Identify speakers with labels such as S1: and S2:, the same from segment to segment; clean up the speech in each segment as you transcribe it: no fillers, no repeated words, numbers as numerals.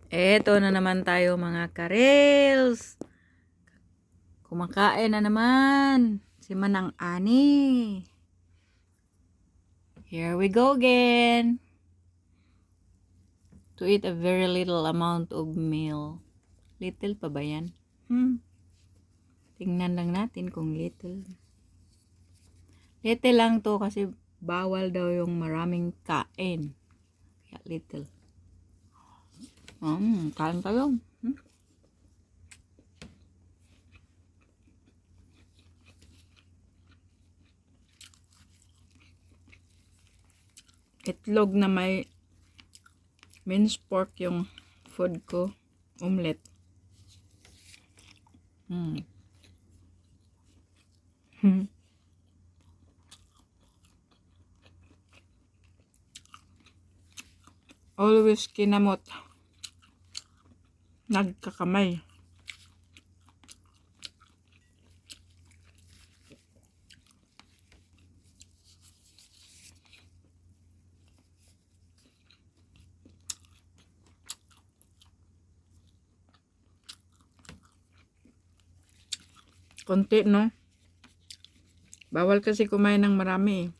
S1: Eto na naman tayo mga karels. Kumakain na naman si Manang Ani. Here we go again. To eat a very little amount of meal. Little pa ba yan? Tingnan lang natin kung little. Little lang to kasi bawal daw yung maraming kain. Kaya little. Kain tayo. Itlog na may minced pork yung food ko. Omelette. Always kinamot. Nagkakamay. Konti, no? Bawal kasi kumain ng marami.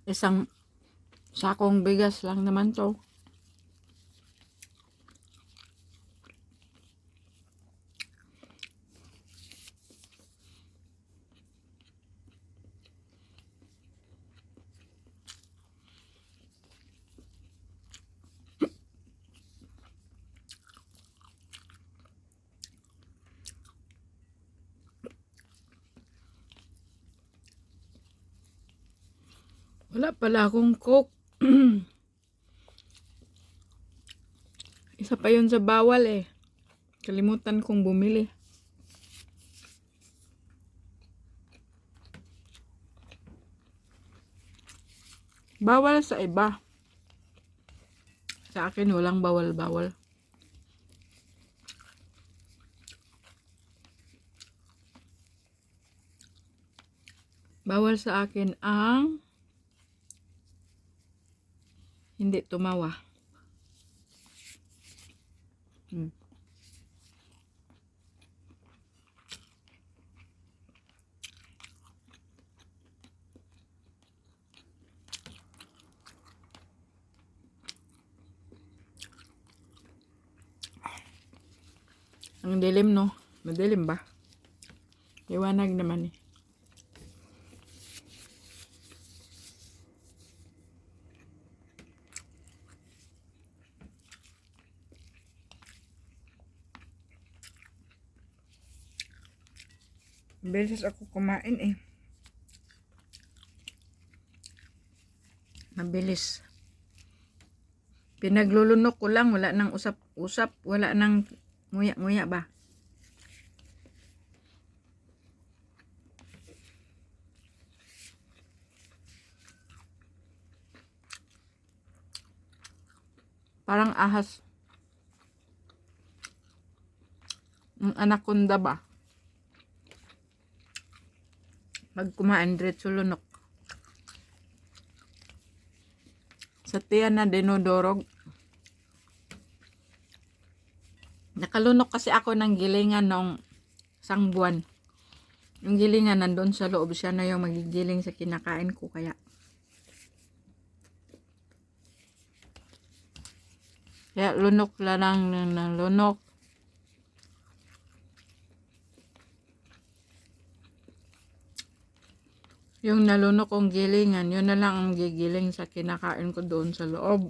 S1: Isang sakong bigas lang naman to. Wala pala akong coke. Isa pa yun sa bawal eh. Kalimutan kong bumili. Bawal sa iba. Sa akin walang bawal-bawal. Bawal sa akin ang hindi tumawa. Ang dilim, no? Madilim ba? Liwanag naman eh. Beses ako kumain eh. Mabilis. Pinaglulunok ko lang. Wala nang usap-usap. Wala nang nguya-nguya ba? Parang ahas. Ang anaconda ba? Pag kumain, diretso lunok. Sa tiyan na dinudurog. Nakalunok kasi ako ng gilingan noong isang buwan. Yung gilingan nandun sa loob, siya na yung magigiling sa kinakain ko kaya. Kaya lunok lang ng lunok. Yung nalunok kong gilingan, yun na lang ang gigiling sa kinakain ko doon sa loob.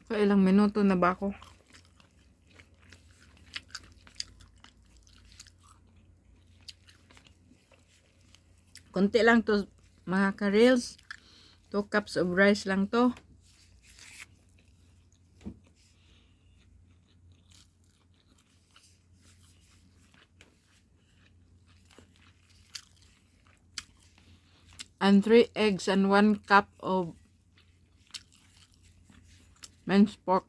S1: So, ilang minuto na ba ako? Konti lang to mga ka-reels. 2 cups of rice lang to. and 3 eggs and 1 cup of minced pork.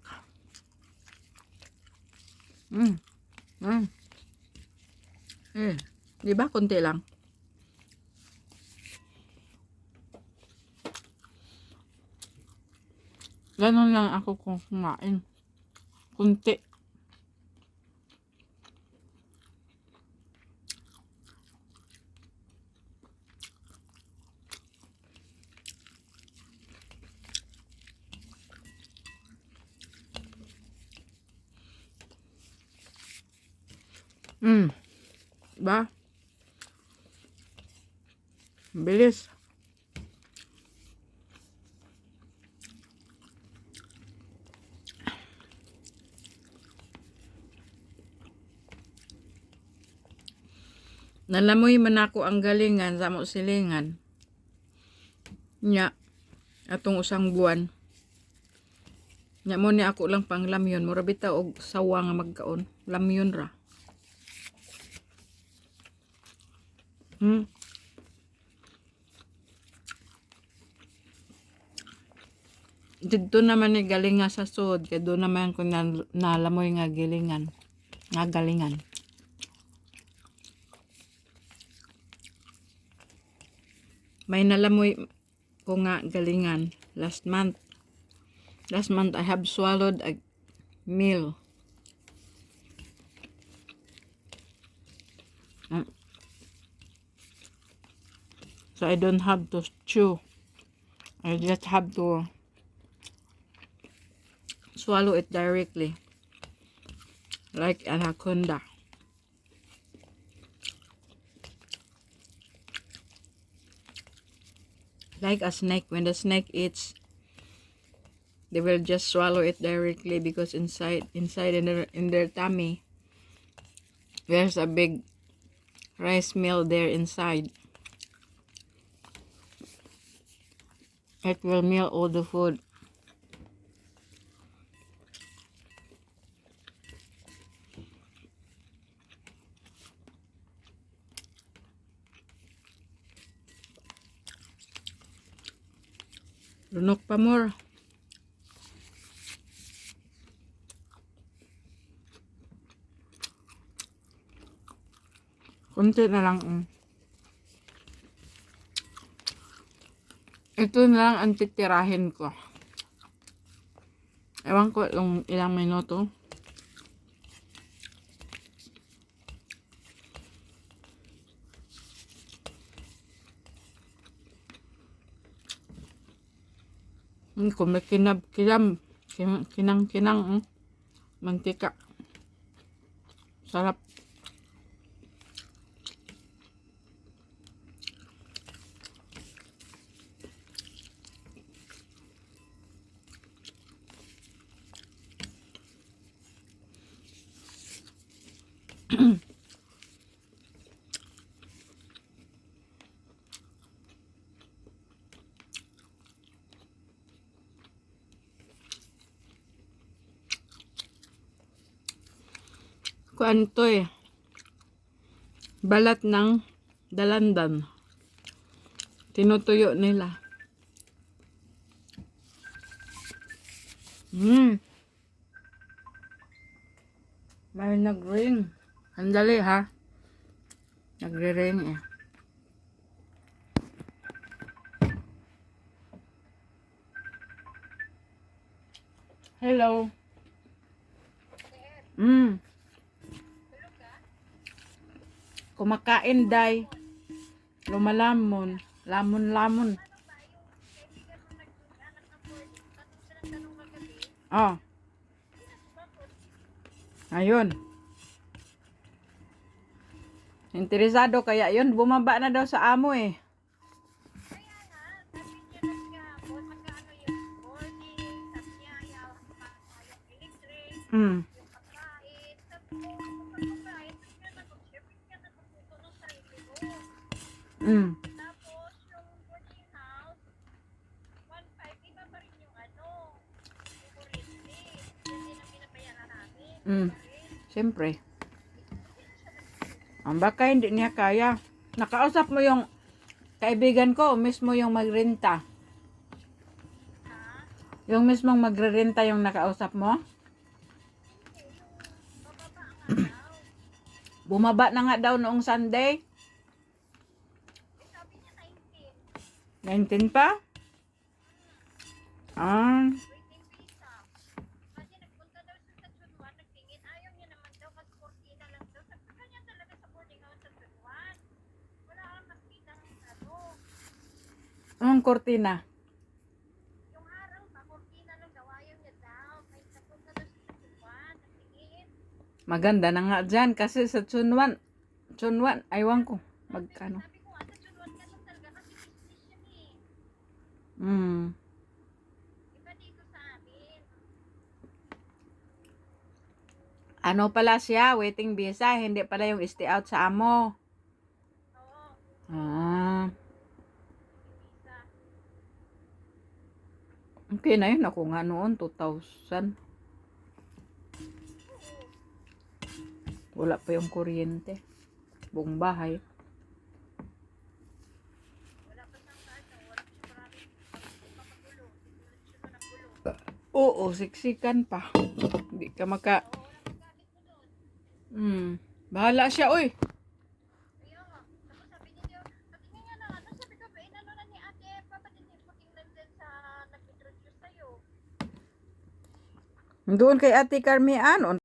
S1: Mm. Mm. Di ba? Kunti lang. Ganon lang ako kung kumain. Kunti. Ba? Bilis. Nalamoy man ako ang galingan sa mo silingan. Nya, atong usang buwan. Nya mo ni ako lang pang lamyon. Mura bitaw og sawa nga magkaon. Lamyon ra. Dito naman ni galinga sa sud. Kaya doon naman ko nalamoy nga gilingan. Nga galingan. May nalamoy ko nga galingan last month. Last month I have swallowed a meal. So I don't have to chew. I just have to swallow it directly. Like anaconda. Like a snake. When the snake eats, they will just swallow it directly because inside in their tummy there's a big rice meal there inside. It will meal all the food. Lunok pa more. Kunti na lang. Ito na lang ang titirahin ko. Ewan ko ilang minuto. Kung may kinang-kinang, mantika. Sarap. Kuan to balat ng dalandan. Tinutuyo nila. May nag-ring. Andali ha. Nagre-ring Hello. Kumakain day. Lumalamon. Lamon. Oh. Ayun. Interesado kaya yun. Bumaba na daw sa amo Siyempre. Baka hindi niya kaya. Nakausap mo yung kaibigan ko, mismo yung magrenta. Yung mismong magrerenta yung nakausap mo? Bumaba na nga daw noong Sunday. 19 pa? Ah. Anong kortina? Maganda na nga dyan kasi sa Chunwan, aywan ko. Magkano? Ano pala siya? Waiting visa. Hindi pala yung stay out sa amo. Ah. Okay na yun. Ako nga noon, 2000. Wala pa yung kuryente. Buong bahay. Oo, siksikan pa. Hindi ka maka... Bahala siya, oy. Doon kay Ate Carmian.